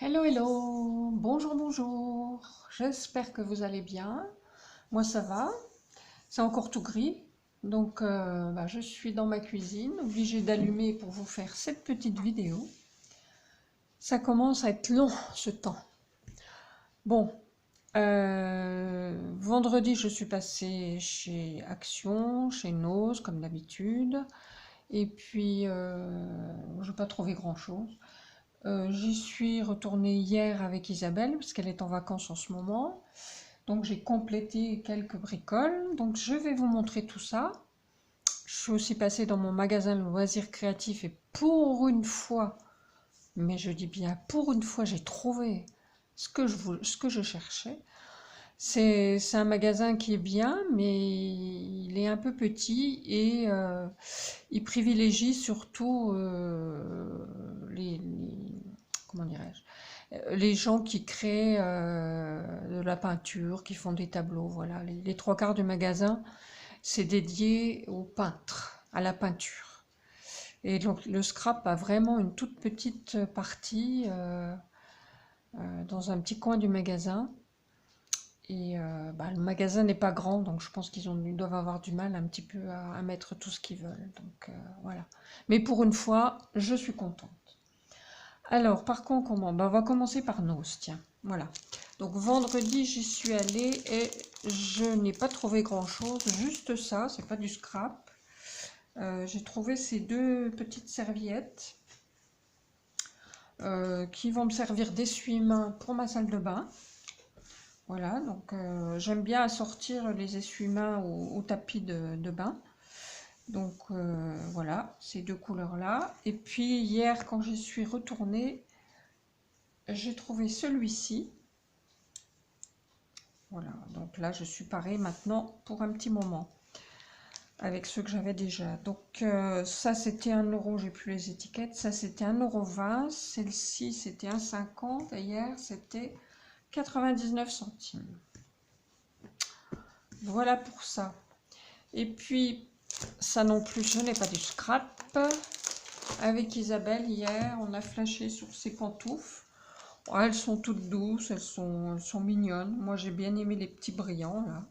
Hello, hello, bonjour, bonjour. J'espère que vous allez bien. Moi, ça va. C'est encore tout gris. Donc, je suis dans ma cuisine, obligée d'allumer pour vous faire cette petite vidéo. Ça commence à être long, ce temps. Bon, vendredi, je suis passée chez Action, chez Nose, comme d'habitude. Et puis, je n'ai pas trouvé grand-chose. J'y suis retournée hier avec Isabelle, parce qu'elle est en vacances en ce moment. Donc j'ai complété quelques bricoles. Donc je vais vous montrer tout ça. Je suis aussi passée dans mon magasin de loisirs créatifs et pour une fois, mais je dis bien pour une fois, j'ai trouvé ce que je cherchais. C'est un magasin qui est bien, mais il est un peu petit et il privilégie surtout comment dirais-je, les gens qui créent de la peinture, qui font des tableaux. Voilà, les trois quarts du magasin, c'est dédié aux peintres, à la peinture. Et donc le scrap a vraiment une toute petite partie dans un petit coin du magasin. Et le magasin n'est pas grand, donc je pense ils doivent avoir du mal un petit peu à mettre tout ce qu'ils veulent. Donc voilà. Mais pour une fois, je suis contente. Alors, par contre, comment? On va commencer par Nose, tiens. Voilà. Donc vendredi, j'y suis allée et je n'ai pas trouvé grand-chose. Juste ça, c'est pas du scrap. J'ai trouvé ces deux petites serviettes qui vont me servir d'essuie-main pour ma salle de bain. Voilà, donc j'aime bien assortir les essuie-mains au tapis de bain. Donc voilà, ces deux couleurs-là. Et puis hier, quand j'y suis retournée, j'ai trouvé celui-ci. Voilà, donc là, je suis parée maintenant pour un petit moment avec ceux que j'avais déjà. Donc ça, c'était 1 €, j'ai plus les étiquettes. Ça, c'était 1,20 €. Celle-ci, c'était 1,50 € et hier, c'était 99 centimes. Voilà pour ça. Et puis, ça non plus, je n'ai pas du scrap. Avec Isabelle, hier, on a flashé sur ces pantoufles. Oh, elles sont toutes douces, elles sont mignonnes. Moi, j'ai bien aimé les petits brillants, là.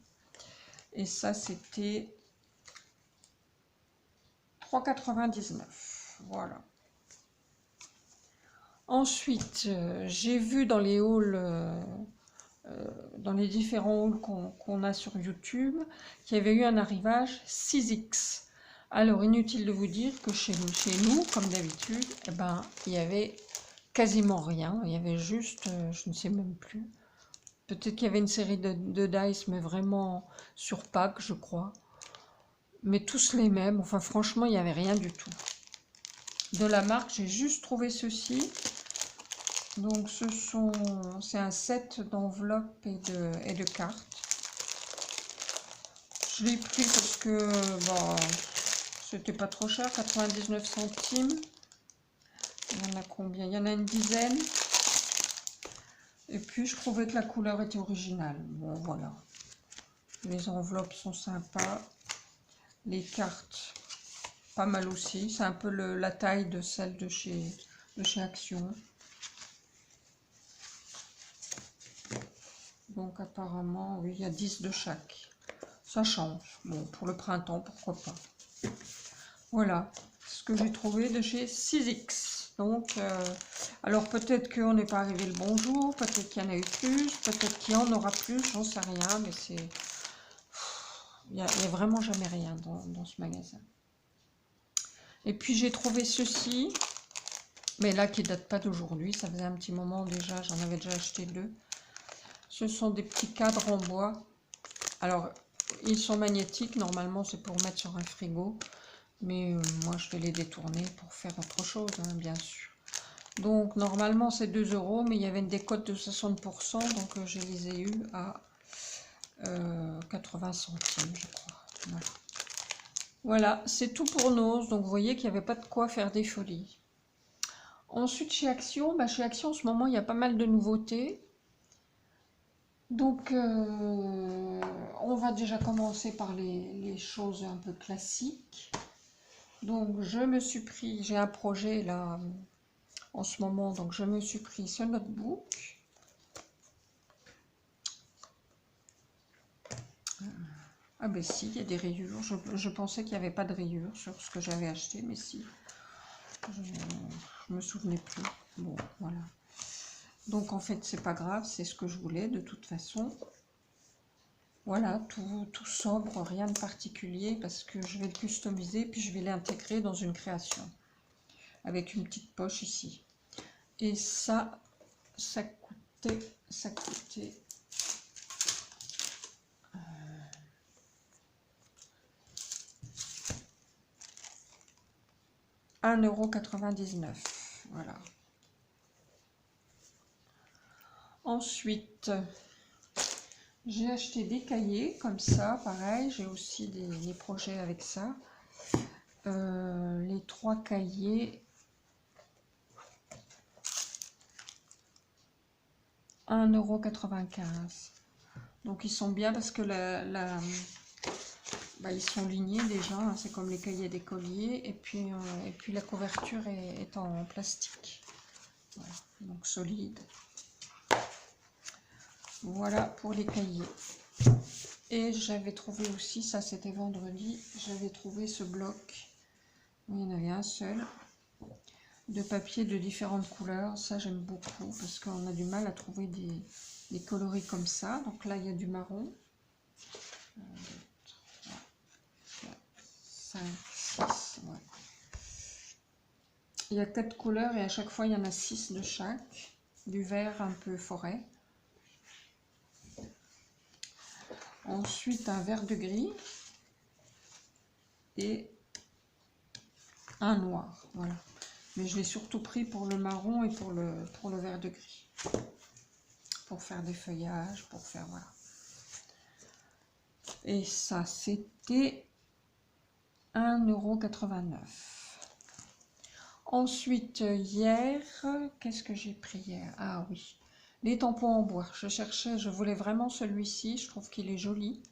Et ça, c'était 3,99 €. Voilà. Ensuite, j'ai vu dans les hauls, dans les différents hauls qu'on a sur YouTube, qu'il y avait eu un arrivage 6X. Alors, inutile de vous dire que chez nous, comme d'habitude, eh ben, il y avait quasiment rien. Il y avait juste, je ne sais même plus. Peut-être qu'il y avait une série de dice, mais vraiment sur pack, je crois. Mais tous les mêmes. Enfin, franchement, il n'y avait rien du tout. De la marque, j'ai juste trouvé ceci. Donc, c'est un set d'enveloppes et de cartes. Je l'ai pris parce que c'était pas trop cher, 99 centimes. Il y en a combien? Il y en a une dizaine. Et puis, je trouvais que la couleur était originale. Bon, voilà. Les enveloppes sont sympas. Les cartes, pas mal aussi. C'est un peu la taille de celle de chez Action. Donc, apparemment, oui, il y a 10 de chaque. Ça change. Bon, pour le printemps, pourquoi pas. Voilà ce que j'ai trouvé de chez 6X. Donc, alors peut-être qu'on n'est pas arrivé le bon jour, peut-être qu'il y en a eu plus, peut-être qu'il y en aura plus, j'en sais rien, mais il n'y a vraiment jamais rien dans ce magasin. Et puis j'ai trouvé ceci, mais là qui date pas d'aujourd'hui, ça faisait un petit moment déjà, j'en avais déjà acheté deux. Ce sont des petits cadres en bois. Alors, ils sont magnétiques, normalement c'est pour mettre sur un frigo. Mais moi, je vais les détourner pour faire autre chose, hein, bien sûr. Donc, normalement, c'est 2 €, mais il y avait une décote de 60%, donc je les ai eus à 80 centimes, je crois. Voilà, c'est tout pour Nose. Donc, vous voyez qu'il n'y avait pas de quoi faire des folies. Ensuite, chez Action, en ce moment, il y a pas mal de nouveautés. Donc, on va déjà commencer par les choses un peu classiques. Donc, j'ai un projet là en ce moment. Donc je me suis pris ce notebook. Ah ben si, il y a des rayures. Je pensais qu'il n'y avait pas de rayures sur ce que j'avais acheté, mais si. Je me souvenais plus. Bon, voilà. Donc en fait, c'est pas grave, c'est ce que je voulais de toute façon. Voilà, tout sobre, rien de particulier, parce que je vais le customiser, puis je vais l'intégrer dans une création. Avec une petite poche ici. Et ça coûtait 1,99 €. Voilà. Ensuite, j'ai acheté des cahiers comme ça, pareil. J'ai aussi des projets avec ça. Les 3 cahiers, 1,95 €. Donc ils sont bien parce que ils sont lignés déjà, hein, c'est comme les cahiers d'écolier, et puis la couverture est en plastique. Voilà, donc solide. Voilà pour les cahiers. Et j'avais trouvé aussi, ça c'était vendredi, j'avais trouvé ce bloc, il y en avait un seul, de papier de différentes couleurs. Ça j'aime beaucoup parce qu'on a du mal à trouver des coloris comme ça. Donc là il y a du marron. 5, 6, ouais. Il y a 4 couleurs et à chaque fois il y en a 6 de chaque. Du vert un peu forêt. Ensuite un vert de gris. Et un noir, voilà. Mais je l'ai surtout pris pour le marron et pour le vert de gris. Pour faire des feuillages, pour faire, voilà. Et ça, c'était 1,89 €. Ensuite, hier, qu'est-ce que j'ai pris hier? Ah oui, les tampons en bois. Je voulais vraiment celui-ci, je trouve qu'il est joli.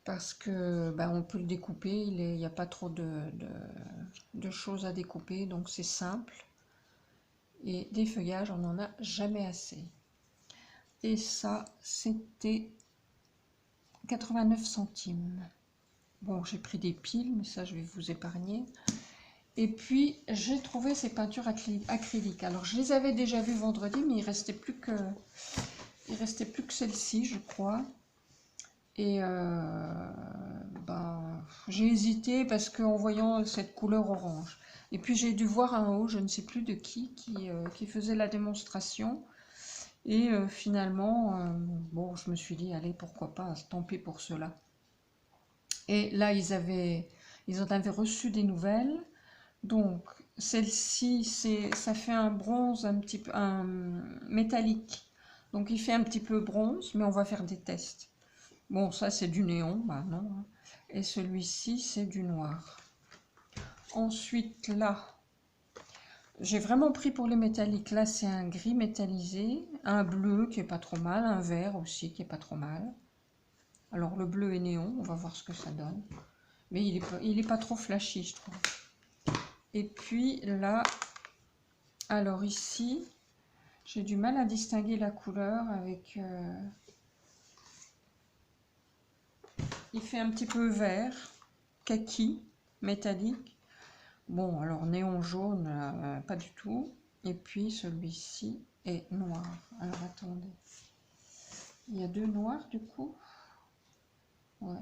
Parce que on peut le découper, il n'y a pas trop de choses à découper, donc c'est simple. Et des feuillages, on n'en a jamais assez. Et ça, c'était 89 centimes. Bon, j'ai pris des piles, mais ça, je vais vous épargner. Et puis, j'ai trouvé ces peintures acryliques. Alors, je les avais déjà vues vendredi, mais il restait plus que celle-ci, je crois. Et j'ai hésité parce qu'en voyant cette couleur orange. Et puis, j'ai dû voir un haut, je ne sais plus de qui faisait la démonstration. Et finalement, bon, je me suis dit, allez, pourquoi pas, tant pis pour cela. Et là, ils en avaient reçu des nouvelles. Donc, celle-ci, ça fait un bronze un petit peu, un métallique. Donc, il fait un petit peu bronze, mais on va faire des tests. Bon, ça, c'est du néon, non. Et celui-ci, c'est du noir. Ensuite, là, j'ai vraiment pris pour les métalliques. Là, c'est un gris métallisé, un bleu qui est pas trop mal, un vert aussi qui est pas trop mal. Alors, le bleu est néon, on va voir ce que ça donne. Mais il est pas trop flashy, je trouve. Et puis là, alors ici, j'ai du mal à distinguer la couleur avec... il fait un petit peu vert, kaki, métallique. Bon, alors néon jaune, pas du tout. Et puis celui-ci est noir. Alors attendez. Il y a 2 noirs du coup. Ouais.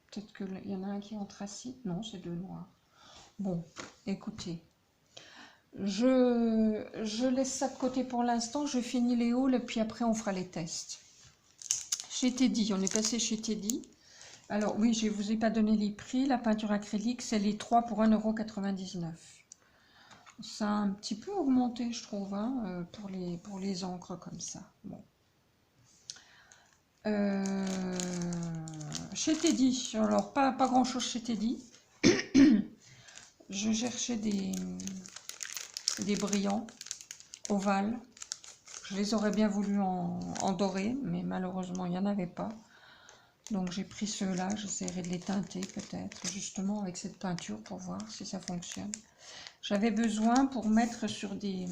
Peut-être qu'il y en a un qui est anthracite. Non, c'est 2 noirs. Bon, écoutez. Je laisse ça de côté pour l'instant. Je finis les hauls et puis après on fera les tests. Chez Teddy, on est passé chez Teddy. Alors oui, je ne vous ai pas donné les prix. La peinture acrylique, c'est les 3 pour 1,99 €. Ça a un petit peu augmenté, je trouve, hein, pour les encres comme ça. Bon. Chez Teddy, alors pas grand chose chez Teddy. Je cherchais des brillants ovales. Je les aurais bien voulu en doré, mais malheureusement il n'y en avait pas. Donc j'ai pris ceux-là, j'essaierai de les teinter peut-être, justement avec cette peinture pour voir si ça fonctionne. J'avais besoin pour mettre sur des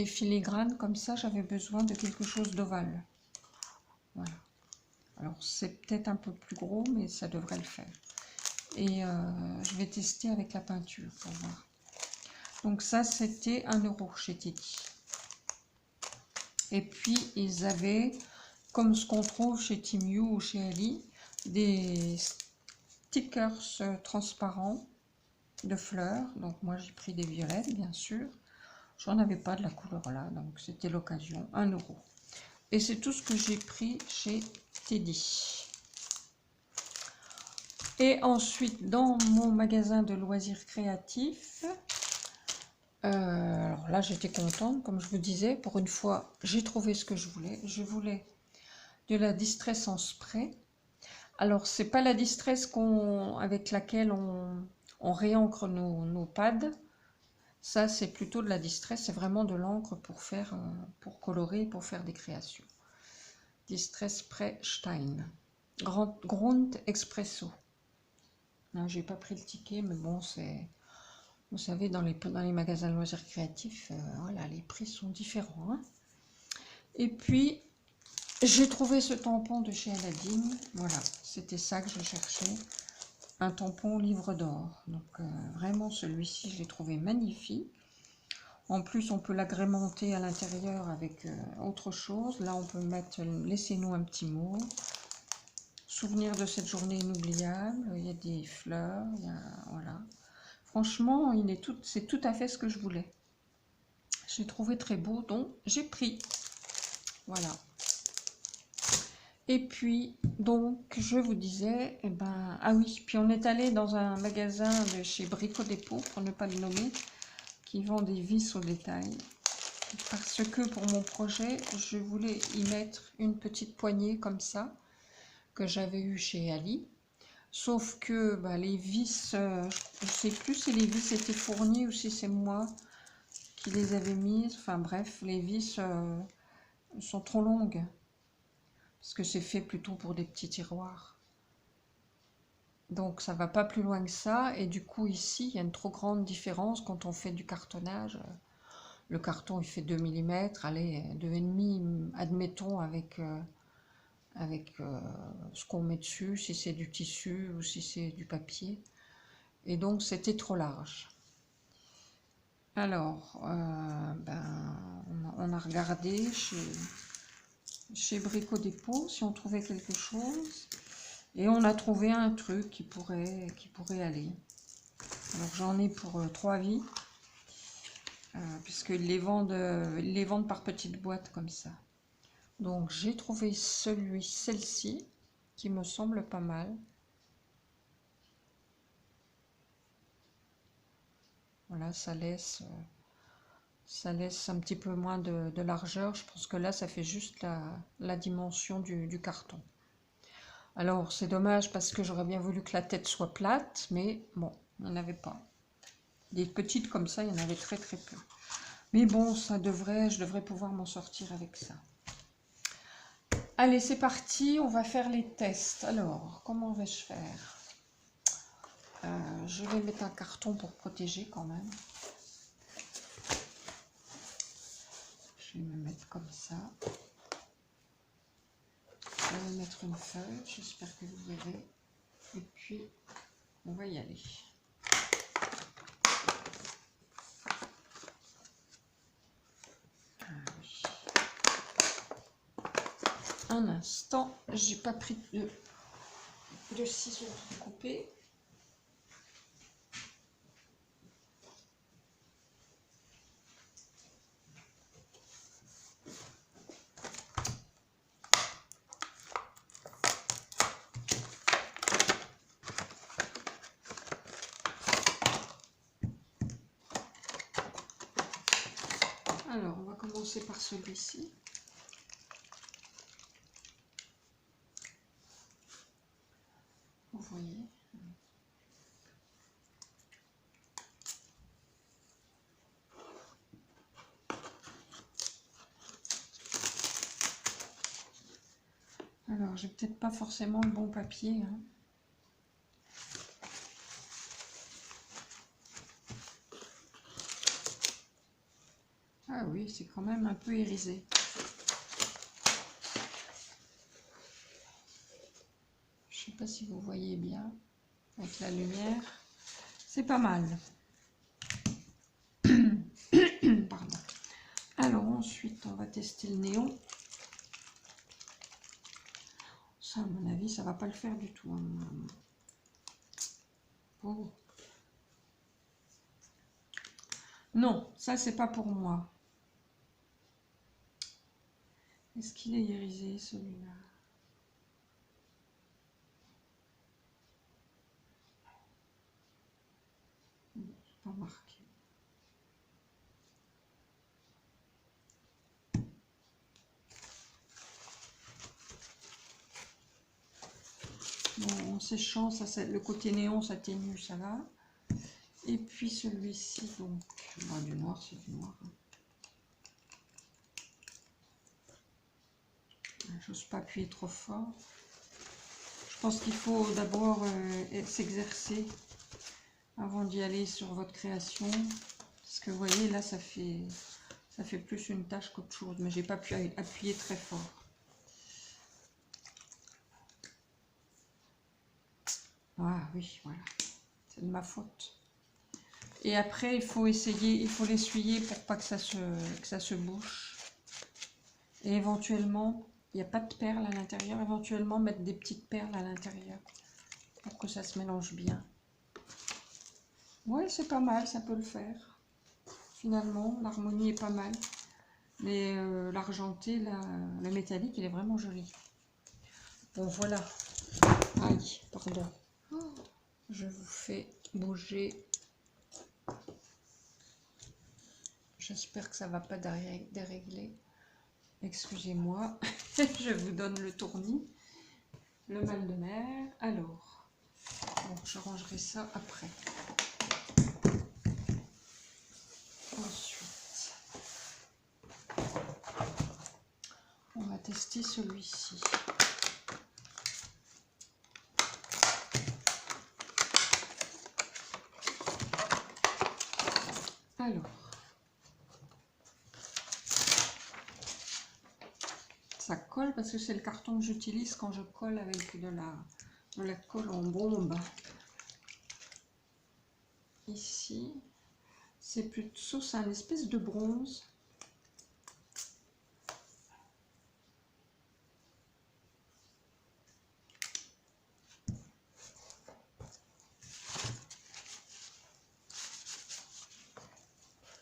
filigranes comme ça, j'avais besoin de quelque chose d'ovale. Voilà. Alors c'est peut-être un peu plus gros, mais ça devrait le faire. Et je vais tester avec la peinture pour voir. Donc ça, c'était 1 € chez Teddy. Et puis, ils avaient, comme ce qu'on trouve chez Timiyu ou chez Ali, des stickers transparents de fleurs. Donc moi, j'ai pris des violettes, bien sûr. J'en avais pas de la couleur là, donc c'était l'occasion. 1 €. Et c'est tout ce que j'ai pris chez Teddy. Et ensuite, dans mon magasin de loisirs créatifs, alors là, j'étais contente, comme je vous disais. Pour une fois, j'ai trouvé ce que je voulais. Je voulais de la distress en spray. Alors, c'est pas la distress avec laquelle on réencre nos pads. Ça, c'est plutôt de la distress. C'est vraiment de l'encre pour colorer, pour faire des créations. Distress Spray Stein. Grund Espresso. J'ai pas pris le ticket, mais bon, c'est... Vous savez, dans les magasins de loisirs créatifs, voilà, les prix sont différents. Hein. Et puis, j'ai trouvé ce tampon de chez Aladdin. Voilà, c'était ça que je cherchais. Un tampon livre d'or. Donc, vraiment, celui-ci, je l'ai trouvé magnifique. En plus, on peut l'agrémenter à l'intérieur avec autre chose. Là, on peut mettre « Laissez-nous un petit mot ». Souvenir de cette journée inoubliable. Il y a des fleurs, il y a... Voilà. Franchement, c'est tout à fait ce que je voulais. J'ai trouvé très beau, donc j'ai pris. Voilà. Et puis, donc, je vous disais, eh ben, ah oui, puis on est allé dans un magasin de chez Brico Dépôt, pour ne pas le nommer, qui vend des vis au détail. Parce que pour mon projet, je voulais y mettre une petite poignée comme ça, que j'avais eu chez Ali. Sauf que bah, les vis, je ne sais plus si les vis étaient fournies ou si c'est moi qui les avais mises. Enfin bref, les vis sont trop longues. Parce que c'est fait plutôt pour des petits tiroirs. Donc ça va pas plus loin que ça. Et du coup ici, il y a une trop grande différence quand on fait du cartonnage. Le carton il fait 2 mm, allez, 2,5 admettons avec ce qu'on met dessus, si c'est du tissu ou si c'est du papier. Et donc c'était trop large. Alors, on a regardé chez Brico Dépôt si on trouvait quelque chose. Et on a trouvé un truc qui pourrait aller. Alors j'en ai pour 3 vies. Puisqu'ils les vendent par petites boîtes comme ça. Donc j'ai trouvé celle-ci qui me semble pas mal. Voilà, ça laisse un petit peu moins de largeur. Je pense que là, ça fait juste la dimension du carton. Alors, c'est dommage parce que j'aurais bien voulu que la tête soit plate, mais bon, il n'y en avait pas. Des petites comme ça, il y en avait très très peu. Mais bon, je devrais pouvoir m'en sortir avec ça. Allez, c'est parti, on va faire les tests. Alors, comment vais-je faire? Je vais mettre un carton pour protéger quand même. Je vais me mettre comme ça. Je vais mettre une feuille, j'espère que vous verrez. Et puis, on va y aller. Un instant, j'ai pas pris de ciseaux pour couper. Alors, on va commencer par celui-ci. Vous voyez. Alors, j'ai peut-être pas forcément le bon papier. Hein. Ah oui, c'est quand même un peu irisé. Je sais pas si vous voyez bien avec la lumière. C'est pas mal. Pardon. Alors ensuite, on va tester le néon. Ça, à mon avis, ça va pas le faire du tout. Hein. Oh. Non, ça, c'est pas pour moi. Est-ce qu'il est irisé, celui-là? Pas marqué. Bon, en séchant, ça, le côté néon s'atténue, ça va. Et puis celui-ci, donc, bah, du noir, c'est du noir. Hein. J'ose pas appuyer trop fort. Je pense qu'il faut d'abord s'exercer avant d'y aller sur votre création. Parce que vous voyez, là, ça fait plus une tache qu'autre chose. Mais j'ai pas pu appuyer très fort. Ah oui, voilà. C'est de ma faute. Et après, il faut essayer, il faut l'essuyer pour pas que ça se bouche. Et éventuellement, il n'y a pas de perles à l'intérieur. Éventuellement, mettre des petites perles à l'intérieur pour que ça se mélange bien. Ouais, c'est pas mal, ça peut le faire. Finalement, l'harmonie est pas mal. Mais l'argenté, le métallique, il est vraiment joli. Bon, voilà. Aïe, pardon. Je vous fais bouger. J'espère que ça va pas dérégler. Excusez-moi. Je vous donne le tournis. Le mal de mer. Alors, bon, je rangerai ça après. Ensuite, on va tester celui-ci. Alors, ça colle parce que c'est le carton que j'utilise quand je colle avec de la colle en bombe. Ici, c'est plutôt un espèce de bronze.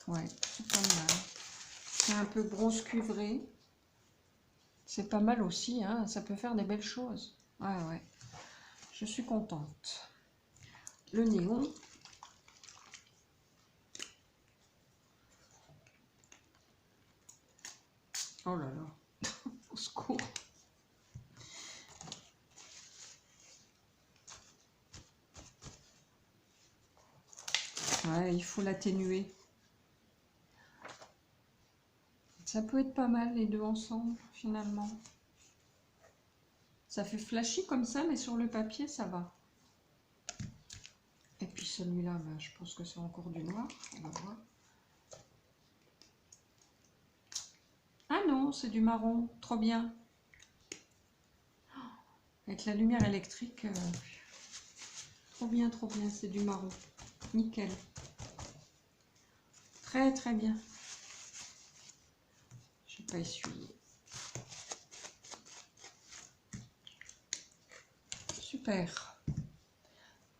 Ouais, c'est pas mal. C'est un peu bronze cuivré. C'est pas mal aussi, hein, ça peut faire des belles choses. Ouais, ouais. Je suis contente. Le néon. Oh là là, au secours. Ouais, il faut l'atténuer. Ça peut être pas mal les deux ensemble, finalement. Ça fait flashy comme ça, mais sur le papier, ça va. Et puis celui-là, ben, je pense que c'est encore du noir. On va voir. Ah non, c'est du marron. Trop bien. Avec la lumière électrique, trop bien, c'est du marron. Nickel. Très, très bien. Je vais pas essuyer. Super.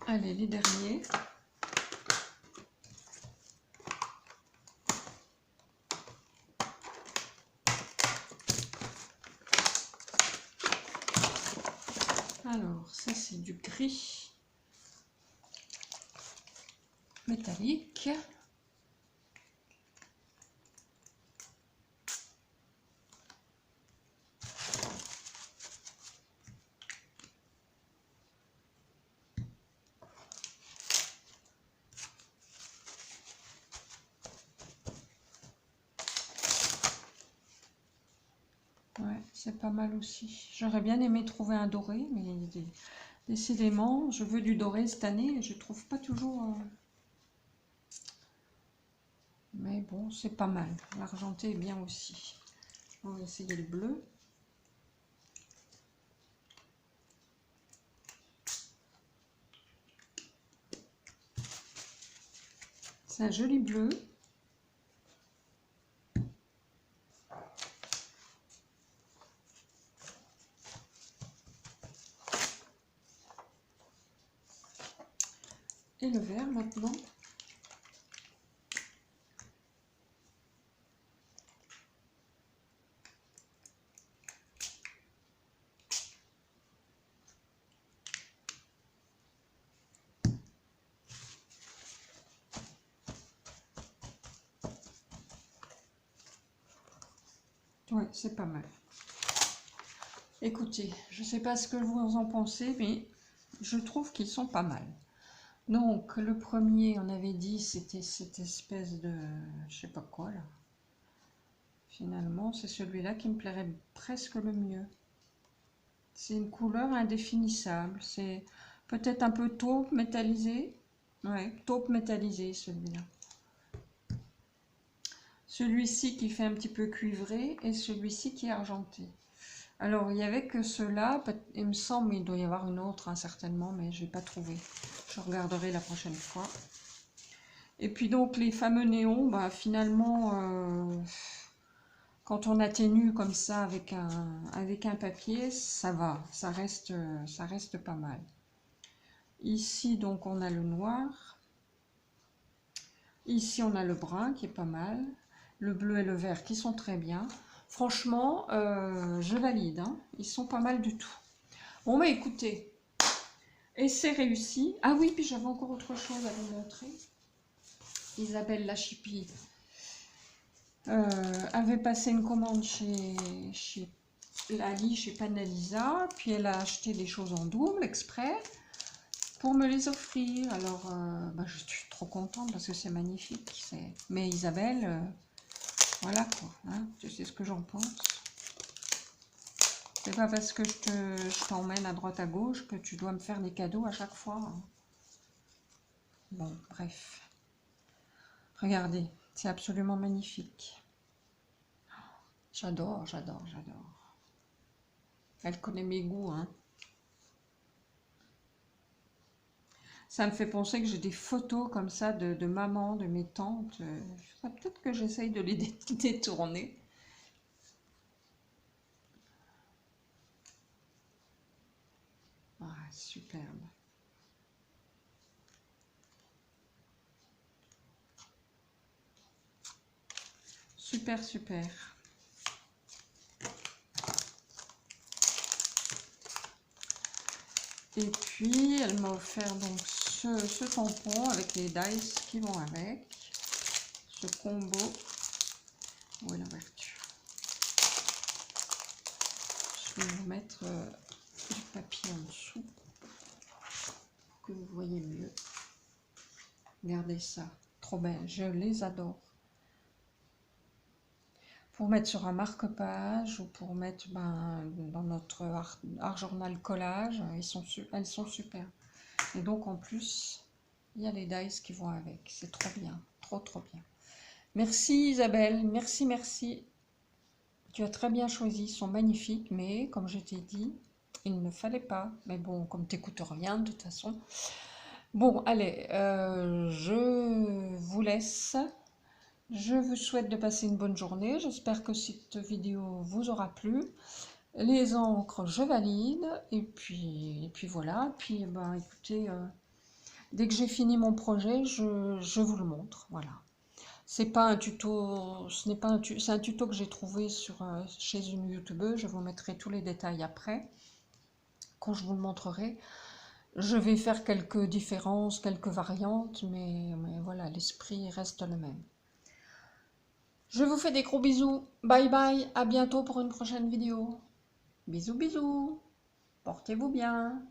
Allez, les derniers. Alors, ça c'est du gris métallique. Ouais, c'est pas mal aussi. J'aurais bien aimé trouver un doré, mais décidément, je veux du doré cette année et je trouve pas toujours. Mais bon, c'est pas mal. L'argenté est bien aussi. On va essayer le bleu. C'est un joli bleu. Et le vert maintenant. Ouais, c'est pas mal. Écoutez, je sais pas ce que vous en pensez, mais je trouve qu'ils sont pas mal. Donc, le premier, on avait dit, c'était cette espèce de... je sais pas quoi, là. Finalement, c'est celui-là qui me plairait presque le mieux. C'est une couleur indéfinissable. C'est peut-être un peu taupe métallisé. Ouais, taupe métallisé, celui-là. Celui-ci qui fait un petit peu cuivré et celui-ci qui est argenté. Alors, il n'y avait que ceux-là. Il me semble qu'il doit y avoir une autre, hein, certainement, mais je n'ai pas trouvé. Je regarderai la prochaine fois. Et puis donc, les fameux néons, bah, finalement, quand on atténue comme ça avec un papier, ça va. Ça reste pas mal. Ici, donc, on a le noir. Ici, on a le brun qui est pas mal. Le bleu et le vert qui sont très bien. Franchement, je valide. Hein. Ils sont pas mal du tout. Bon, bah écoutez, et c'est réussi. Ah oui, puis j'avais encore autre chose à vous montrer. Isabelle Lachipi avait passé une commande chez Lali, chez Panalisa. Puis elle a acheté des choses en double exprès pour me les offrir. Alors, bah, je suis trop contente parce que c'est magnifique. Mais Isabelle, voilà quoi. Hein, tu sais ce que j'en pense. C'est pas parce que je t'emmène à droite à gauche que tu dois me faire des cadeaux à chaque fois. Hein. Bon, bref. Regardez, c'est absolument magnifique. J'adore, j'adore, j'adore. Elle connaît mes goûts, hein. Ça me fait penser que j'ai des photos comme ça de maman, de mes tantes. Peut-être que j'essaye de les détourner. Ah, superbe. Super, super. Et puis, elle m'a offert donc ce tampon avec les dice qui vont avec. Ce combo. Où est l'ouverture? Je vais vous mettre du papier en dessous pour que vous voyez mieux. Regardez ça. Trop belle. Je les adore. Pour mettre sur un marque-page ou pour mettre dans notre art journal collage, elles sont super. Et donc en plus, il y a les dice qui vont avec. C'est trop bien, trop bien. Merci Isabelle, merci, merci. Tu as très bien choisi, ils sont magnifiques, mais comme je t'ai dit, il ne fallait pas. Mais bon, comme tu n'écoutes rien de toute façon. Bon, allez, je vous laisse. Je vous souhaite de passer une bonne journée. J'espère que cette vidéo vous aura plu. Les encres, je valide. Et puis voilà. Puis, écoutez, dès que j'ai fini mon projet, je vous le montre. Voilà. C'est pas un tuto, c'est un tuto que j'ai trouvé chez une youtubeuse. Je vous mettrai tous les détails après, quand je vous le montrerai. Je vais faire quelques différences, quelques variantes, mais voilà, l'esprit reste le même. Je vous fais des gros bisous. Bye bye, à bientôt pour une prochaine vidéo. Bisous, bisous. Portez-vous bien.